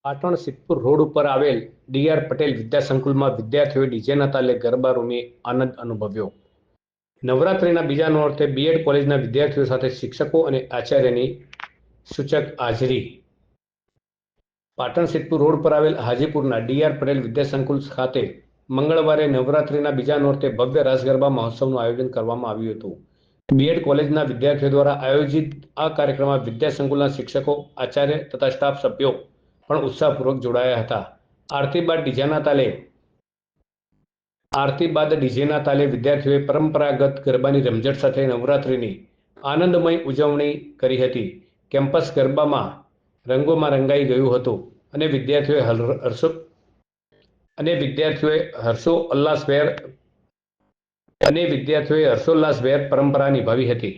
Patan Siddhpur road ઉપર આવેલ ડી.આર. પટેલ વિદ્યા સંકુલમાં વિદ્યાર્થીઓએ ડીજેના તાલે ગરબા રમી આનંદ અનુભવ્યો. નવરાત્રિના બીજા નોરતે બીએડ કોલેજના વિદ્યાર્થીઓ સાથે શિક્ષકો અને આચાર્યની સૂચક હાજરી. પાટણ સિદ્ધપુર રોડ પર આવેલ હાજીપુરના ડી.આર. પટેલ વિદ્યા સંકુલ ખાતે મંગળવારે નવરાત્રિના બીજા નોરતે ભવ્ય રાસ ગરબા મહોત્સવનું આયોજન કરવામાં આવ્યું હતું. બીએડ કોલેજના વિદ્યાર્થીઓ દ્વારા આયોજિત આ કાર્યક્રમમાં વિદ્યા સંકુલના શિક્ષકો, આચાર્ય તથા સ્ટાફ સભ્યો પણ ઉત્સાહપૂર્વક જોડાયા હતા. આરતી બાદ ડીજેના તાલે વિદ્યાર્થીઓએ પરંપરાગત ગરબાની રમઝટ સાથે નવરાત્રિની આનંદમય ઉજવણી કરી હતી. કેમ્પસ ગરબામાં રંગોમાં રંગાઈ ગયું હતું અને વિદ્યાર્થીઓએ હર્ષોલ્લાસભેર પરંપરા નિભાવી હતી.